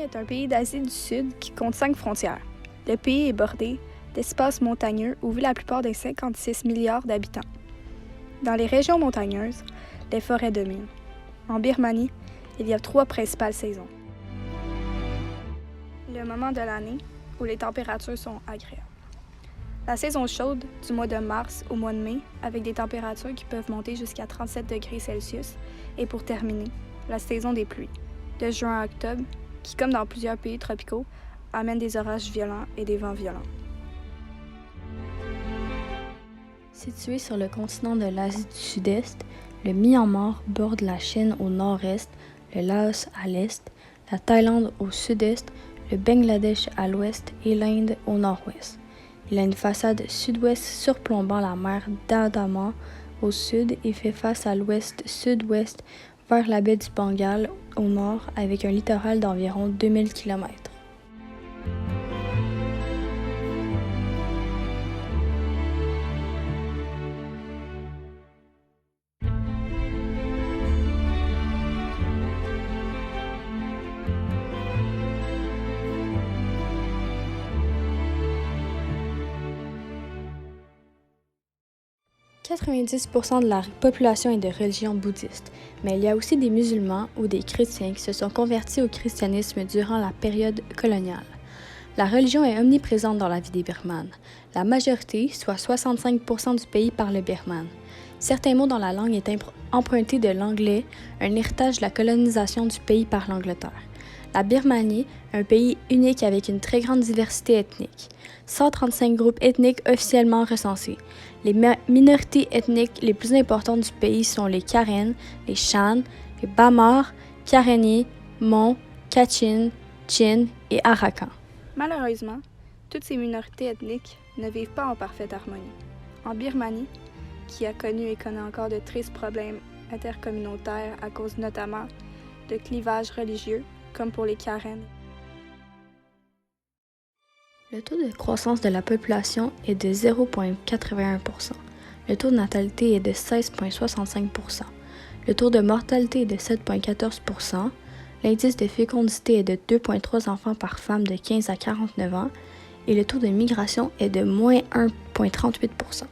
est un pays d'Asie du Sud qui compte 5 frontières. Le pays est bordé d'espaces montagneux où vivent la plupart des 56 milliards d'habitants. Dans les régions montagneuses, les forêts dominent. En Birmanie, il y a 3 principales saisons. Le moment de l'année où les températures sont agréables. La saison chaude, du mois de mars au mois de mai, avec des températures qui peuvent monter jusqu'à 37 degrés Celsius. Et pour terminer, la saison des pluies, de juin à octobre, qui, comme dans plusieurs pays tropicaux, amène des orages violents et des vents violents. Situé sur le continent de l'Asie du Sud-Est, le Myanmar borde la Chine au nord-est, le Laos à l'est, la Thaïlande au sud-est, le Bangladesh à l'ouest et l'Inde au nord-ouest. Il a une façade sud-ouest surplombant la mer d'Andaman au sud et fait face à l'ouest-sud-ouest vers la baie du Bengale au nord avec un littoral d'environ 2000 km. « 90% de la population est de religion bouddhiste, mais il y a aussi des musulmans ou des chrétiens qui se sont convertis au christianisme durant la période coloniale. La religion est omniprésente dans la vie des Birmanes. La majorité, soit 65% du pays, parle le birmane. Certains mots dans la langue est emprunté de l'anglais, un héritage de la colonisation du pays par l'Angleterre. La Birmanie, un pays unique avec une très grande diversité ethnique. 135 groupes ethniques officiellement recensés. Les minorités ethniques les plus importantes du pays sont les Karen, les Shan, les Bamar, Karenni, Mon, Kachin, Chin et Arakan. Malheureusement, toutes ces minorités ethniques ne vivent pas en parfaite harmonie. En Birmanie, qui a connu et connaît encore de tristes problèmes intercommunautaires à cause notamment de clivages religieux, comme pour les Karen. Le taux de croissance de la population est de 0,81%. Le taux de natalité est de 16,65%. Le taux de mortalité est de 7,14%. L'indice de fécondité est de 2,3 enfants par femme de 15 à 49 ans. Et le taux de migration est de moins 1,38%.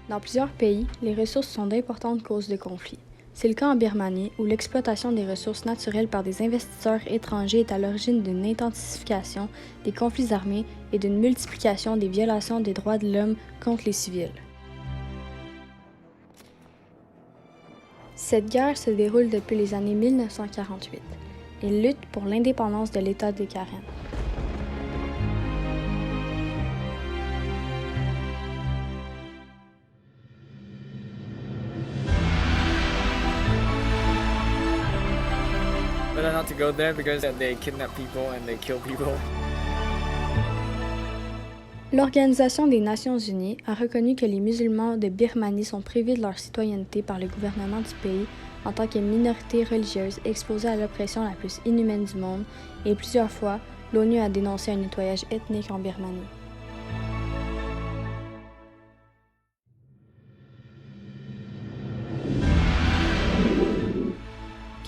Dans plusieurs pays, les ressources sont d'importantes causes de conflits. C'est le cas en Birmanie, où l'exploitation des ressources naturelles par des investisseurs étrangers est à l'origine d'une intensification des conflits armés et d'une multiplication des violations des droits de l'homme contre les civils. Cette guerre se déroule depuis les années 1948. Il lutte pour l'indépendance de l'État des Karen. Better not to go there because they kidnap people and they kill people. L'Organisation des Nations Unies a reconnu que les musulmans de Birmanie sont privés de leur citoyenneté par le gouvernement du pays en tant que minorité religieuse exposée à l'oppression la plus inhumaine du monde et plusieurs fois, l'ONU a dénoncé un nettoyage ethnique en Birmanie.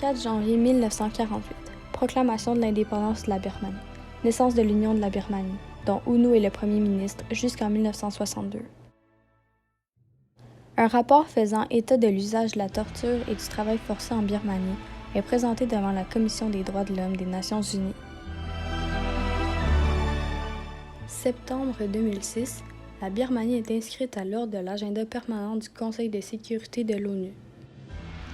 « 4 janvier 1948, proclamation de l'indépendance de la Birmanie, naissance de l'Union de la Birmanie, dont UNO est le premier ministre jusqu'en 1962. Un rapport faisant état de l'usage de la torture et du travail forcé en Birmanie est présenté devant la Commission des droits de l'homme des Nations unies. Septembre 2006, la Birmanie est inscrite à l'ordre de l'agenda permanent du Conseil de sécurité de l'ONU.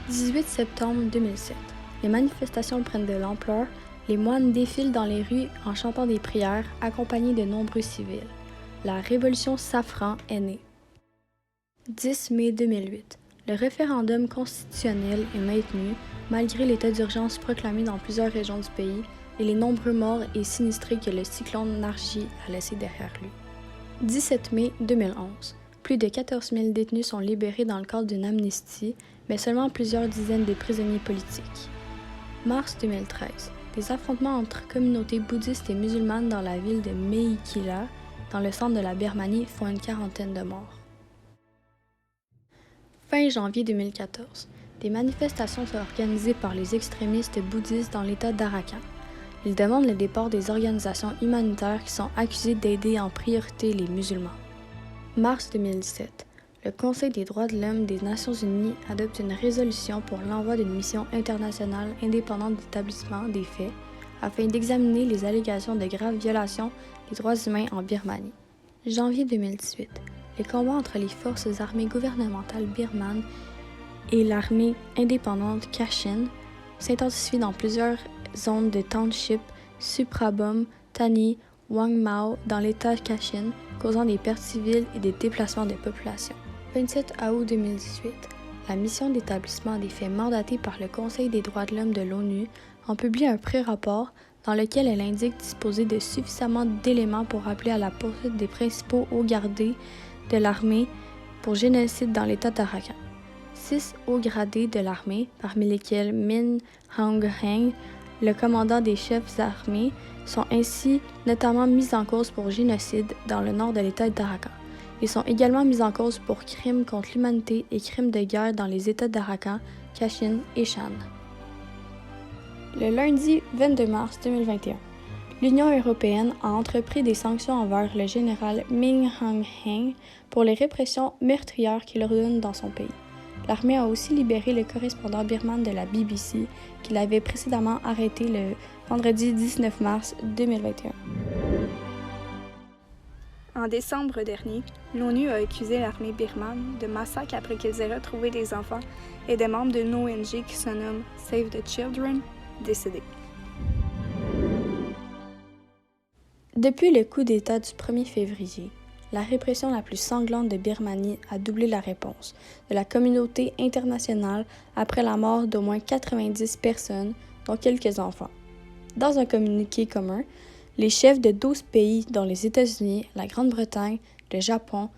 18 septembre 2007, les manifestations prennent de l'ampleur, les moines défilent dans les rues en chantant des prières accompagnés de nombreux civils. La révolution Safran est née. 10 mai 2008, le référendum constitutionnel est maintenu malgré l'état d'urgence proclamé dans plusieurs régions du pays et les nombreux morts et sinistrés que le cyclone Narji a laissés derrière lui. 17 mai 2011, plus de 14 000 détenus sont libérés dans le cadre d'une amnistie, mais seulement plusieurs dizaines de prisonniers politiques. Mars 2013, des affrontements entre communautés bouddhistes et musulmanes dans la ville de Meikhila, dans le centre de la Birmanie, font une quarantaine de morts. Fin janvier 2014, Des manifestations sont organisées par les extrémistes bouddhistes dans l'État d'Arakan. Ils demandent le départ des organisations humanitaires qui sont accusées d'aider en priorité les musulmans. Mars 2017. Le Conseil des droits de l'homme des Nations unies adopte une résolution pour l'envoi d'une mission internationale indépendante d'établissement des faits afin d'examiner les allégations de graves violations des droits humains en Birmanie. Janvier 2018. Les combats entre les forces armées gouvernementales birmanes et l'armée indépendante Kachin s'intensifient dans plusieurs zones de township Suprabum, Tani, Wangmao dans l'État Kachin, causant des pertes civiles et des déplacements de population. 27 août 2018, la mission d'établissement des faits mandatée par le Conseil des droits de l'homme de l'ONU en publie un pré-rapport dans lequel elle indique disposer de suffisamment d'éléments pour appeler à la poursuite des principaux hauts gradés de l'armée pour génocide dans l'État d'Arakan. 6 hauts gradés de l'armée, parmi lesquels Min Aung Hlaing, le commandant des chefs armés, sont ainsi notamment mis en cause pour génocide dans le nord de l'État d'Arakan. Ils sont également mis en cause pour crimes contre l'humanité et crimes de guerre dans les États d'Arakan, Kachin et Shan. Le lundi 22 mars 2021, l'Union européenne a entrepris des sanctions envers le général Min Aung Hlaing pour les répressions meurtrières qu'il ordonne dans son pays. L'armée a aussi libéré le correspondant birman de la BBC qu'il avait précédemment arrêté le vendredi 19 mars 2021. En décembre dernier, l'ONU a accusé l'armée birmane de massacres après qu'ils aient retrouvé des enfants et des membres d'une ONG qui se nomme Save the Children décédés. Depuis le coup d'État du 1er février, la répression la plus sanglante de Birmanie a doublé la réponse de la communauté internationale après la mort d'au moins 90 personnes, dont quelques enfants. Dans un communiqué commun, les chefs de 12 pays, dont les États-Unis, la Grande-Bretagne, le Japon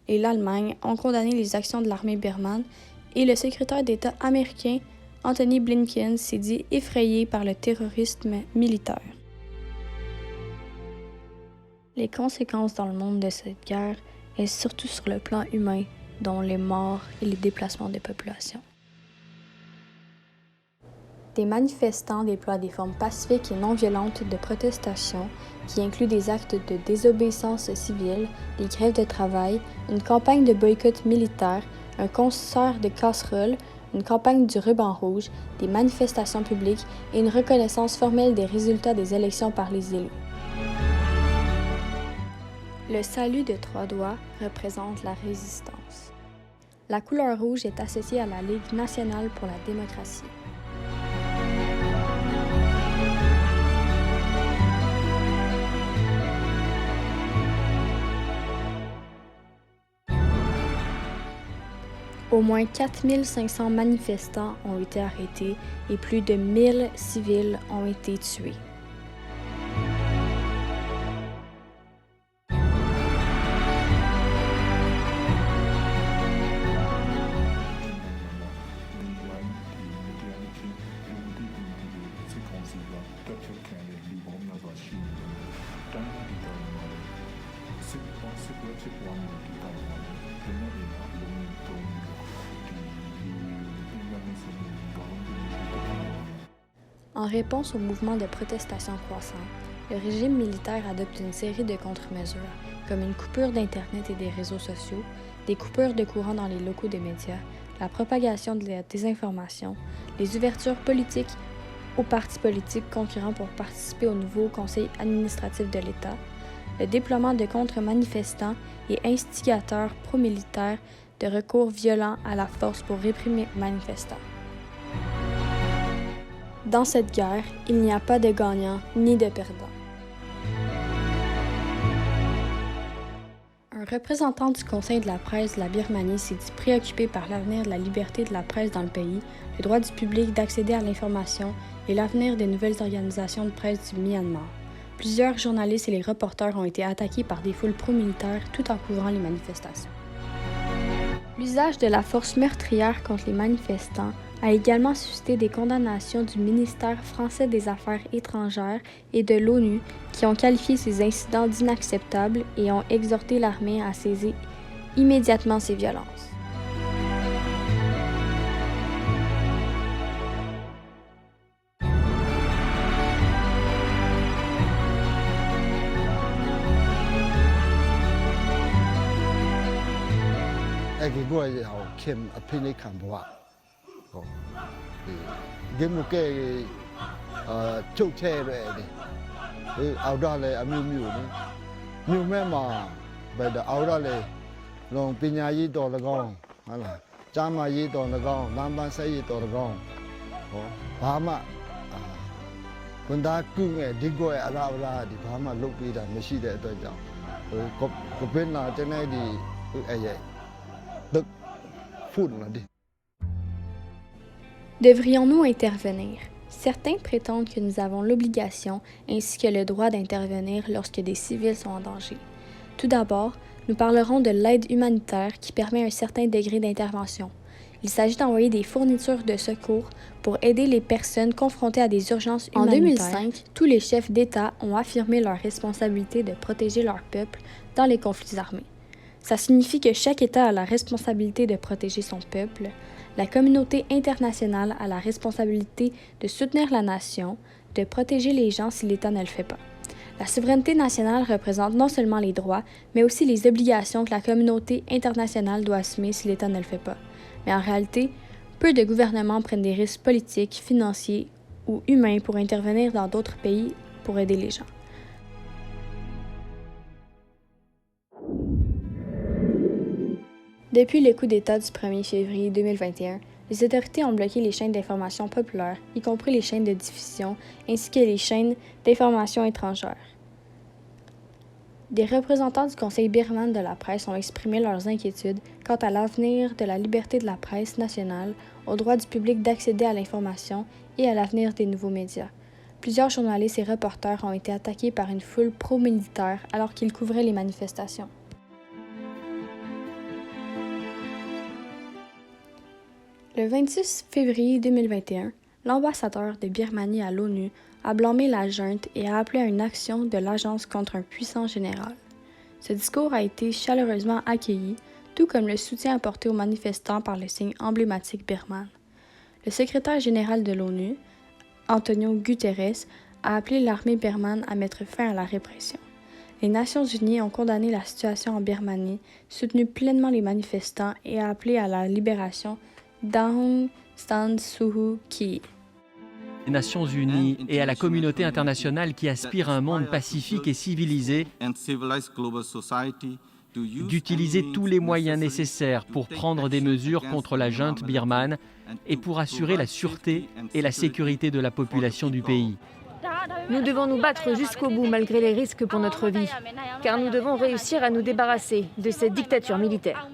et l'Allemagne, ont condamné les actions de l'armée birmane et le secrétaire d'État américain Anthony Blinken s'est dit effrayé par le terrorisme militaire. Les conséquences dans le monde de cette guerre est surtout sur le plan humain, dont les morts et les déplacements de population. Des manifestants déploient des formes pacifiques et non violentes de protestation qui incluent des actes de désobéissance civile, des grèves de travail, une campagne de boycott militaire, un concert de casseroles, une campagne du ruban rouge, des manifestations publiques et une reconnaissance formelle des résultats des élections par les élus. Le salut de 3 doigts représente la résistance. La couleur rouge est associée à la Ligue nationale pour la démocratie. Au moins 4500 manifestants ont été arrêtés et plus de 1000 civils ont été tués. En réponse au mouvement de protestation croissant, le régime militaire adopte une série de contre-mesures, comme une coupure d'Internet et des réseaux sociaux, des coupures de courant dans les locaux des médias, la propagation de la désinformation, les ouvertures politiques aux partis politiques concurrents pour participer au nouveau conseil administratif de l'État, le déploiement de contre-manifestants et instigateurs pro-militaires de recours violents à la force pour réprimer les manifestants. Dans cette guerre, il n'y a pas de gagnants ni de perdants. Un représentant du Conseil de la presse de la Birmanie s'est dit préoccupé par l'avenir de la liberté de la presse dans le pays, le droit du public d'accéder à l'information et l'avenir des nouvelles organisations de presse du Myanmar. Plusieurs journalistes et les reporters ont été attaqués par des foules pro-militaires tout en couvrant les manifestations. L'usage de la force meurtrière contre les manifestants a également suscité des condamnations du ministère français des Affaires étrangères et de l'ONU qui ont qualifié ces incidents d'inacceptables et ont exhorté l'armée à cesser immédiatement ces violences. cái gọi là họ kiếm ở bên này khám phá cái một cái châu tre vậy đi áo đó là áo miu miu mấy mà bây giờ áo đó là lòng pin nhà gì đó là con là cha mà gì đó là con nam ban say gì đó là con bà màคนตากุ้งเอดีกว่าอะไรดีพามาลุกปีได้ไม่ใช่แต่ตัวเจ้าก็เป็นน่าจะไหนดีตึกฝุ่นน่ะดิ Devrions-nous intervenir? Certains prétendent que nous avons l'obligation ainsi que le droit d'intervenir lorsque des civils sont en danger. Tout d'abord, nous parlerons de l'aide humanitaire qui permet un certain degré d'intervention. Il s'agit d'envoyer des fournitures de secours pour aider les personnes confrontées à des urgences humanitaires. En 2005, tous les chefs d'État ont affirmé leur responsabilité de protéger leur peuple dans les conflits armés. Ça signifie que chaque État a la responsabilité de protéger son peuple. La communauté internationale a la responsabilité de soutenir la nation, de protéger les gens si l'État ne le fait pas. La souveraineté nationale représente non seulement les droits, mais aussi les obligations que la communauté internationale doit assumer si l'État ne le fait pas. Mais en réalité, peu de gouvernements prennent des risques politiques, financiers ou humains pour intervenir dans d'autres pays pour aider les gens. Depuis le coup d'État du 1er février 2021, les autorités ont bloqué les chaînes d'information populaires, y compris les chaînes de diffusion, ainsi que les chaînes d'information étrangères. Des représentants du Conseil birman de la presse ont exprimé leurs inquiétudes quant à l'avenir de la liberté de la presse nationale, au droit du public d'accéder à l'information et à l'avenir des nouveaux médias. Plusieurs journalistes et reporters ont été attaqués par une foule pro-militaire alors qu'ils couvraient les manifestations. Le 26 février 2021, l'ambassadeur de Birmanie à l'ONU a blâmé la junte et a appelé à une action de l'agence contre un puissant général. Ce discours a été chaleureusement accueilli, tout comme le soutien apporté aux manifestants par le signe emblématique birman. Le secrétaire général de l'ONU, Antonio Guterres, a appelé l'armée birmane à mettre fin à la répression. Les Nations unies ont condamné la situation en Birmanie, soutenu pleinement les manifestants et a appelé à la libération d'Aung San Suu Kyi. Les Nations unies et à la communauté internationale qui aspire à un monde pacifique et civilisé d'utiliser tous les moyens nécessaires pour prendre des mesures contre la junte birmane et pour assurer la sûreté et la sécurité de la population du pays. Nous devons nous battre jusqu'au bout malgré les risques pour notre vie, car nous devons réussir à nous débarrasser de cette dictature militaire.